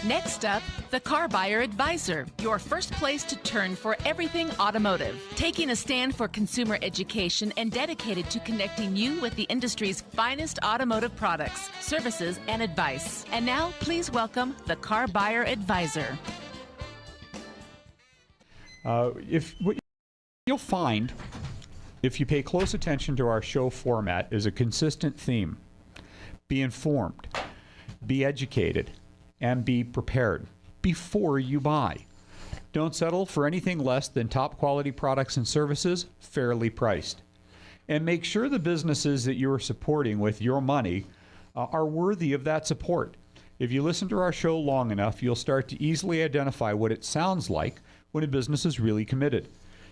Next up, the CarBuyer Advisor, your first place to turn for everything automotive. Taking a stand for consumer education and dedicated to connecting you with the industry's finest automotive products, services, and advice. And now, please welcome the CarBuyer Advisor. What you'll find, if you pay close attention to our show format, is a consistent theme. Be informed, be educated, and be prepared before you buy. Don't settle for anything less than top quality products and services, fairly priced. And make sure the businesses that you are supporting with your money are worthy of that support. If you listen to our show long enough, you'll start to easily identify what it sounds like when a business is really committed.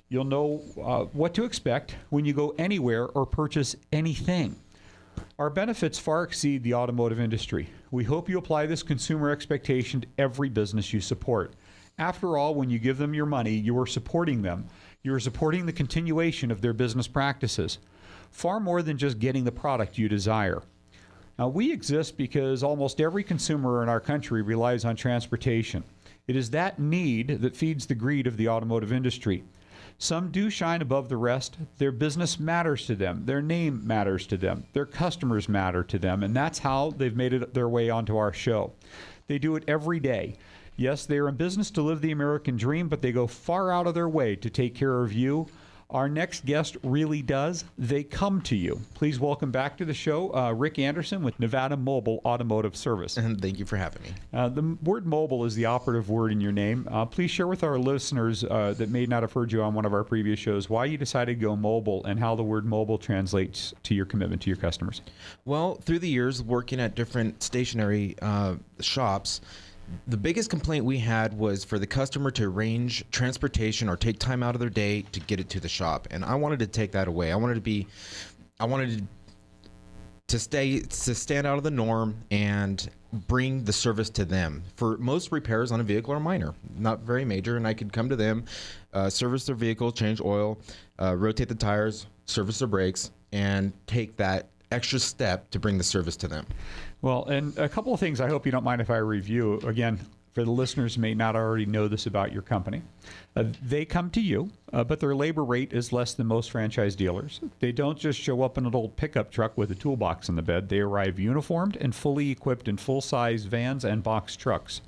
You'll know what to expect when you go anywhere or purchase anything. Our benefits far exceed the automotive industry. We hope you apply this consumer expectation to every business you support. After all, when you give them your money, you are supporting them. You are supporting the continuation of their business practices, far more than just getting the product you desire. Now, we exist because almost every consumer in our country relies on transportation. It is that need that feeds the greed of the automotive industry. Some do shine above the rest. Their business matters to them. Their name matters to them. Their customers matter to them. And that's how they've made it their way onto our show. They do it every day. Yes, they are in business to live the American dream, but they go far out of their way to take care of you. Our next guest really does. They come to you. Please welcome back to the show, Rick Anderson with Nevada Mobile Automotive Service. And thank you for having me. The word mobile is the operative word in your name. Please share with our listeners that may not have heard you on one of our previous shows why you decided to go mobile and how the word mobile translates to your commitment to your customers. Well, through the years working at different stationery shops, the bigged complaint we had was for the customer to arrange transportation or take time out of their day to get it to the shop. And I wanted to take that away. I wanted to stand out of the norm and bring the service to them. For most repairs on a vehicle are minor, not very major, and I could come to them, service their vehicle, change oil, rotate the tires, service their brakes, and take that extra step to bring the service to them. Well, and a couple of things I hope you don't mind if I review. Again, for the listeners who may not already know this about your company, they come to you, but their labor rate is less than most franchise dealers. They don't just show up in an old pickup truck with a toolbox in the bed. They arrive uniformed and fully equipped in full-size vans and box trucks.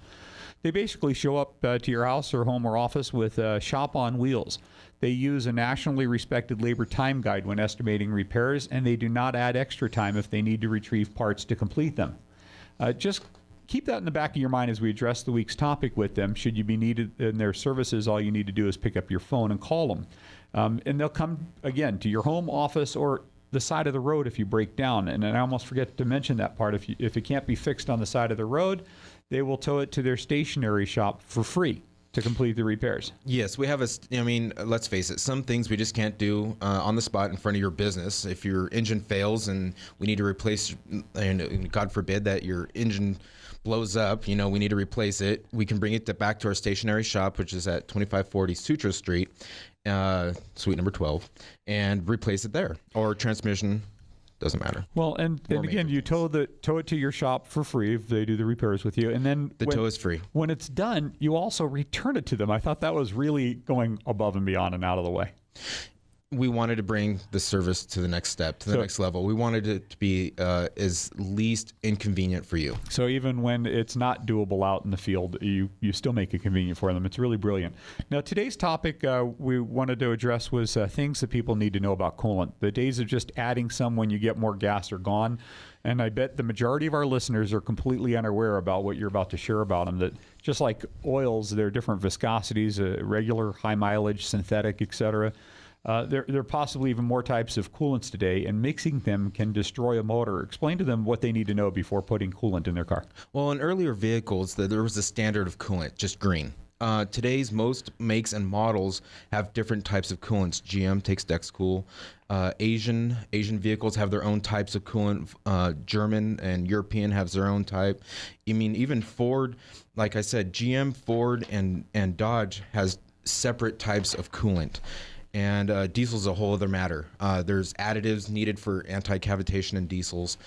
They basically show up to your house or home or office with a shop on wheels. They use a nationally respected labor time guide when estimating repairs, and they do not add extra time if they need to retrieve parts to complete them. Just keep that in the back of your mind as we address the week's topic with them. Should you be needed in their services, all you need to do is pick up your phone and call them. And they'll come, again, to your home, office, or the side of the road if you break down. And I almost forget to mention that part. If it can't be fixed on the side of the road, they will tow it to their stationery shop for free to complete the repairs. Yes, we have let's face it, some things we just can't do on the spot in front of your business. If your engine fails and we need to replace, and God forbid that your engine blows up, we need to replace it, we can bring it back to our stationary shop, which is at 2540 Sutro Street, suite number 12, and replace it there. Or transmission, doesn't matter. Well, and again, you tow it to your shop for free if they do the repairs with you. And then the tow is free. When it's done, you also return it to them. I thought that was really going above and beyond and out of the way. We wanted to bring the service to the next step, to the next level. We wanted it to be as least inconvenient for you. So even when it's not doable out in the field, you still make it convenient for them. It's really brilliant. Now, today's topic we wanted to address was things that people need to know about coolant. The days of just adding some when you get more gas are gone. And I bet the majority of our listeners are completely unaware about what you're about to share about them. That just like oils, there are different viscosities, regular, high mileage, synthetic, etc. There are possibly even more types of coolants today, and mixing them can destroy a motor. Explain to them what they need to know before putting coolant in their car. Well, in earlier vehicles, there was a standard of coolant, just green. Today's most makes and models have different types of coolants. GM takes Dexcool. Asian vehicles have their own types of coolant. German and European have their own type. Even Ford, like I said, GM, Ford, and Dodge has separate types of coolant. And diesel is a whole other matter. There's additives needed for anti-cavitation in diesels,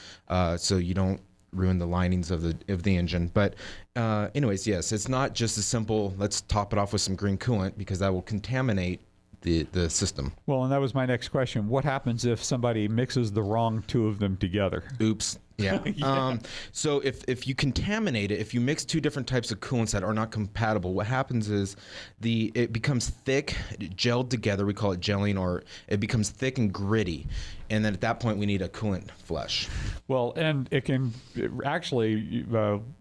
so you don't ruin the linings of the engine. But anyways, yes, it's not just as simple. Let's top it off with some green coolant, because that will contaminate the system. Well, and that was my next question. What happens if somebody mixes the wrong two of them together? Oops. Yeah. So if you contaminate it, if you mix two different types of coolants that are not compatible, what happens is it becomes thick, gelled together. We call it gelling, or it becomes thick and gritty. And then at that point, we need a coolant flush. Well, and actually,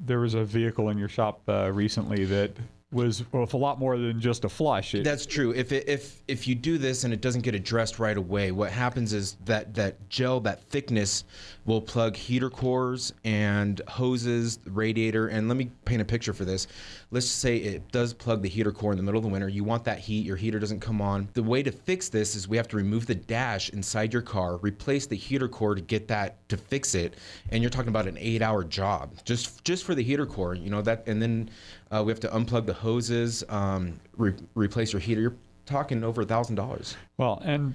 there was a vehicle in your shop recently that was with a lot more than just a flush. That's true. If you do this and it doesn't get addressed right away, what happens is that gel, that thickness, will plug heater cores and hoses, the radiator. And let me paint a picture for this. Let's say it does plug the heater core in the middle of the winter. You want that heat. Your heater doesn't come on. The way to fix this is we have to remove the dash inside your car, replace the heater core to fix it. And you're talking about an 8-hour job just for the heater core. And then we have to unplug the hoses, replace your heater. You're talking over $1,000. Well, and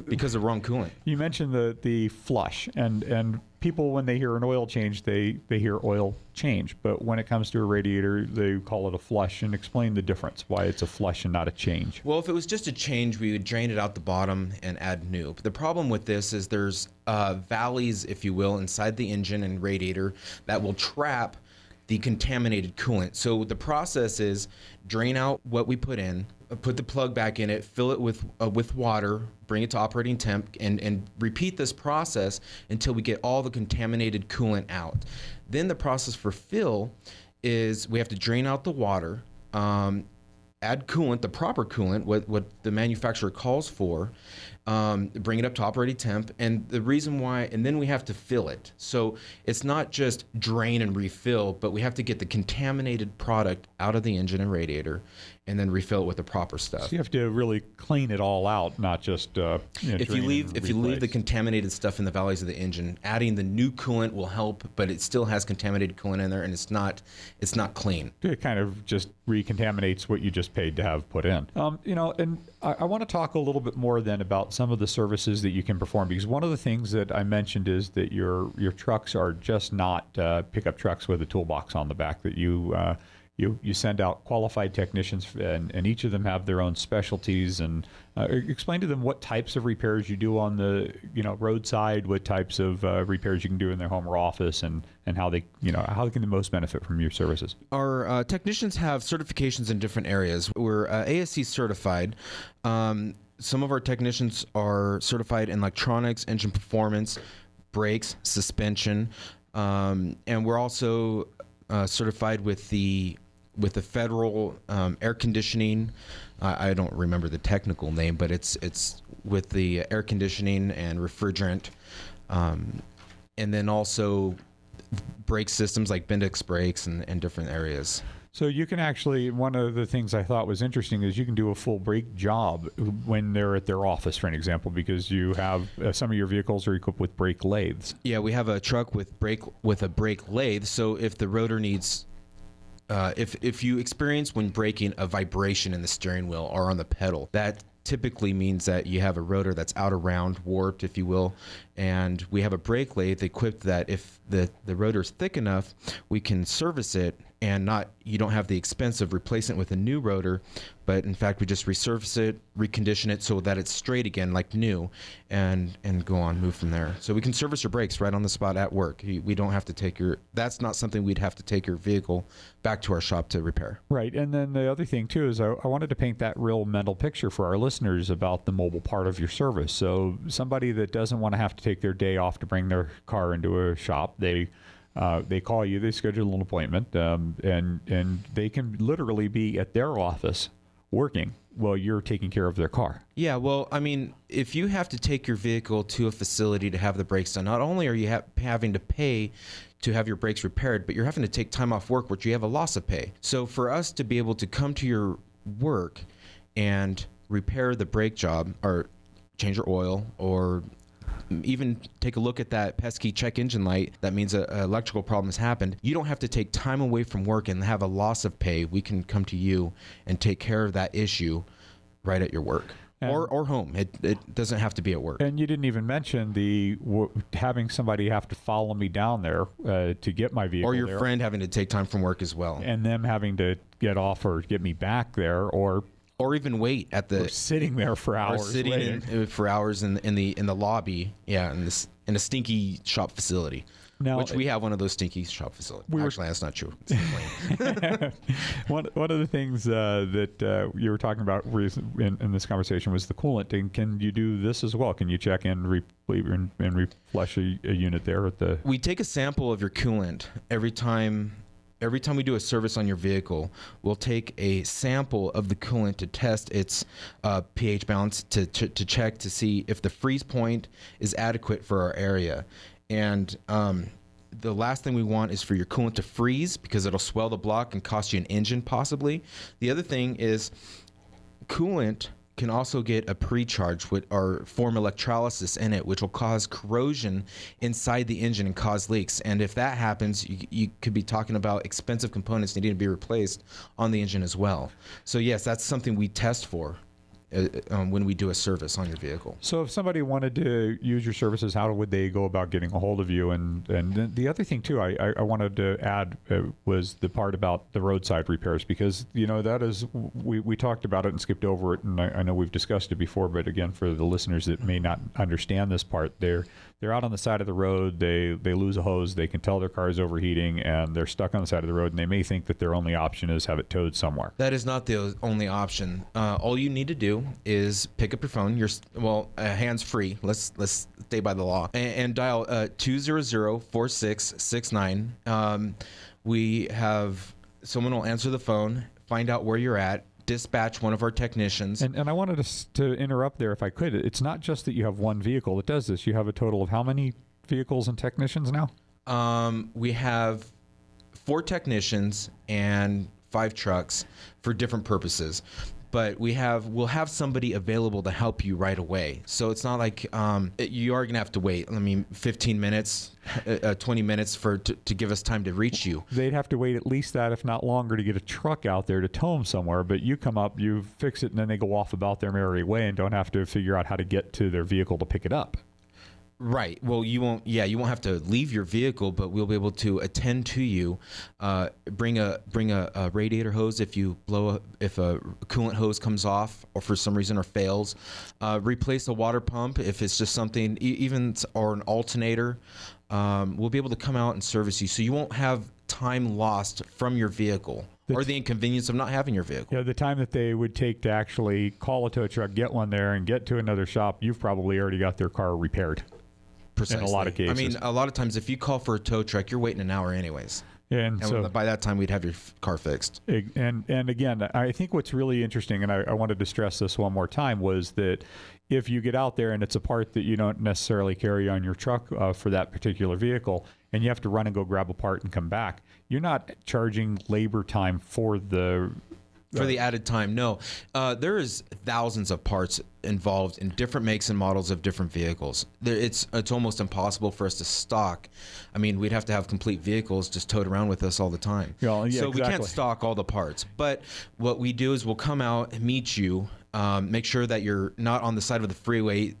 because of wrong coolant. You mentioned the flush, and people, when they hear an oil change, they hear oil change. But when it comes to a radiator, they call it a flush. And explain the difference, why it's a flush and not a change. Well, if it was just a change, we would drain it out the bottom and add new. But the problem with this is there's valleys, if you will, inside the engine and radiator that will trap the contaminated coolant. So the process is drain out what we put in, put the plug back in it, fill it with water, bring it to operating temp, and repeat this process until we get all the contaminated coolant out. Then the process for fill is we have to drain out the water, add coolant, the proper coolant, what the manufacturer calls for, bring it up to operating temp, and the reason why, and then we have to fill it. So it's not just drain and refill, but we have to get the contaminated product out of the engine and radiator, and then refill it with the proper stuff. So you have to really clean it all out, not just if you leave the contaminated stuff in the valleys of the engine, adding the new coolant will help, but it still has contaminated coolant in there, and it's not clean. It kind of just recontaminates what you just paid to have put in. And I want to talk a little bit more then about some of the services that you can perform, because one of the things that I mentioned is that your trucks are just not pickup trucks with a toolbox on the back, that you send out qualified technicians, and each of them have their own specialties. And explain to them what types of repairs you do on the roadside, what types of repairs you can do in their home or office, and how they can the most benefit from your services. Our technicians have certifications in different areas. We're ASC certified. Some of our technicians are certified in electronics, engine performance, brakes, suspension, and we're also certified with the federal air conditioning. I don't remember the technical name, but it's with the air conditioning and refrigerant, and then also brake systems like Bendix brakes and different areas. So you can actually, one of the things I thought was interesting is you can do a full brake job when they're at their office, for an example, because you have some of your vehicles are equipped with brake lathes. Yeah, we have a truck with a brake lathe. So if the rotor needs, if you experience when braking a vibration in the steering wheel or on the pedal, that typically means that you have a rotor that's out of round, warped, if you will, and we have a brake lathe equipped that if the rotor's thick enough, we can service it, and you don't have the expense of replacing it with a new rotor, but in fact we just resurface it, recondition it so that it's straight again like new, and go on, move from there. So we can service your brakes right on the spot at work. We don't have to that's not something we'd have to take your vehicle back to our shop to repair. Right, and then the other thing too is I wanted to paint that real mental picture for our listeners about the mobile part of your service. So somebody that doesn't want to have to take their day off to bring their car into a shop, they call you, they schedule an appointment, and they can literally be at their office working while you're taking care of their car. Yeah, well, I mean, if you have to take your vehicle to a facility to have the brakes done, not only are you having to pay to have your brakes repaired, but you're having to take time off work, which you have a loss of pay. So for us to be able to come to your work and repair the brake job, or change your oil, or even take a look at that pesky check engine light, that means an electrical problem has happened. You don't have to take time away from work and have a loss of pay. We can come to you and take care of that issue right at your work. or home. It doesn't have to be at work. And you didn't even mention having somebody have to follow me down there to get my vehicle, Or your there, friend having to take time from work as well, and them having to get off or get me back there, or even wait at the sitting there for hours, or sitting for hours in the lobby, in a stinky shop facility. Now, which we have one of those stinky shop facilities. Actually, that's not true. One of the things that you were talking about in this conversation was the coolant. And can you do this as well? Can you check and reflush a unit there at the? We take a sample of your coolant every time we do a service on your vehicle. We'll take a sample of the coolant to test its pH balance to check to see if the freeze point is adequate for our area. And the last thing we want is for your coolant to freeze, because it'll swell the block and cost you an engine possibly. The other thing is coolant can also get a pre-charge or form electrolysis in it, which will cause corrosion inside the engine and cause leaks. And if that happens, you could be talking about expensive components needing to be replaced on the engine as well. So yes, that's something we test for when we do a service on your vehicle. So if somebody wanted to use your services, how would they go about getting a hold of you? And the other thing too, I wanted to add was the part about the roadside repairs, because that is, we talked about it and skipped over it, and I know we've discussed it before, but again, for the listeners that may not understand this part, they're out on the side of the road, they lose a hose, they can tell their car is overheating, and they're stuck on the side of the road, and they may think that their only option is have it towed somewhere. That is not the only option. All you need to do is pick up your phone. Hands-free. Let's stay by the law, and dial 200-4669. We have someone will answer the phone, find out where you're at, dispatch one of our technicians. And I wanted to interrupt there if I could. It's not just that you have one vehicle that does this. You have a total of how many vehicles and technicians now? We have 4 technicians and 5 trucks for different purposes. But we'll have somebody available to help you right away. So it's not like you are going to have to wait. 15 minutes, 20 minutes to give us time to reach you. They'd have to wait at least that, if not longer, to get a truck out there to tow them somewhere. But you come up, you fix it, and then they go off about their merry way and don't have to figure out how to get to their vehicle to pick it up. Right. Well, you won't have to leave your vehicle, but we'll be able to attend to you. Bring a radiator hose if a coolant hose comes off or for some reason or fails. Replace a water pump if it's just something, or an alternator. We'll be able to come out and service you, so you won't have time lost from your vehicle. Or the inconvenience of not having your vehicle. Yeah, the time that they would take to actually call a tow truck, get one there, and get to another shop, you've probably already got their car repaired. Precisely. In a lot of cases. A lot of times if you call for a tow truck, you're waiting an hour anyways. And so by that time, we'd have your car fixed. And again, I think what's really interesting, and I wanted to stress this one more time, was that if you get out there and it's a part that you don't necessarily carry on your truck for that particular vehicle, and you have to run and go grab a part and come back, you're not charging labor time for the added time. No, there is thousands of parts involved in different makes and models of different vehicles. It's almost impossible for us to stock. We'd have to have complete vehicles just towed around with us all the time. Yeah, so exactly. We can't stock all the parts. But what we do is we'll come out, meet you, make sure that you're not on the side of the freeway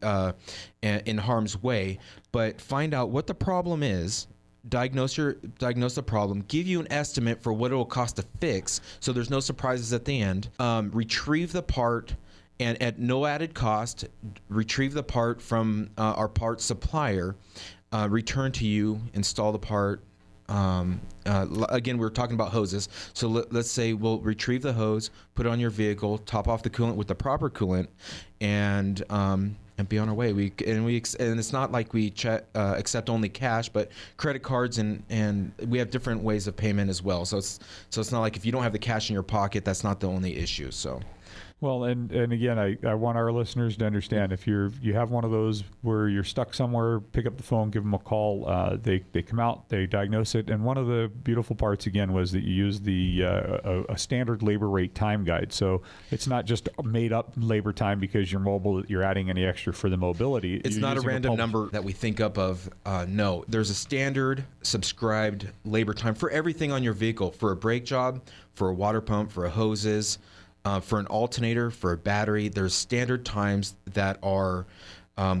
in harm's way, but find out what the problem is. Diagnose the problem, give you an estimate for what it will cost to fix, so there's no surprises at the end. Retrieve the part, and at no added cost, retrieve the part from our parts supplier, return to you, install the part. Again, we're talking about hoses, so let's say we'll retrieve the hose, put it on your vehicle, top off the coolant with the proper coolant, and be on our way. And it's not like we accept only cash, but credit cards, and we have different ways of payment as well. So it's not like if you don't have the cash in your pocket, that's not the only issue. So. Well, and again, I want our listeners to understand, if you have one of those where you're stuck somewhere, pick up the phone, give them a call. They come out, they diagnose it, and one of the beautiful parts again was that you use a standard labor rate time guide. So it's not just made up labor time because you're mobile, you're adding any extra for the mobility. It's not a random number that we think up of. No, there's a standard subscribed labor time for everything on your vehicle, for a brake job, for a water pump, for hoses. For an alternator, for a battery, there's standard times that are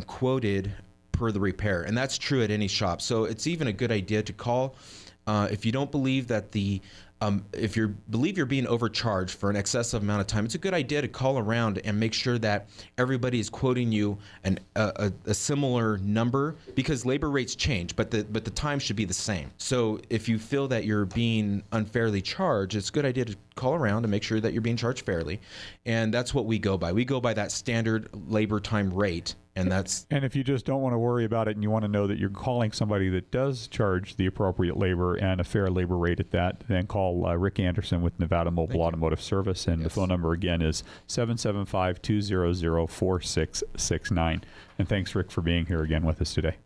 quoted per the repair, and that's true at any shop. So it's even a good idea to call if you don't believe that if you believe you're being overcharged for an excessive amount of time. It's a good idea to call around and make sure that everybody is quoting you a similar number, because labor rates change, but the time should be the same. So if you feel that you're being unfairly charged, it's a good idea to call around and make sure that you're being charged fairly, and that's what we go by. We go by that standard labor time rate. And if you just don't want to worry about it and you want to know that you're calling somebody that does charge the appropriate labor and a fair labor rate at that, then call Rick Anderson with Nevada Mobile Automotive Service. And the phone number again is 775-200-4669. And thanks, Rick, for being here again with us today.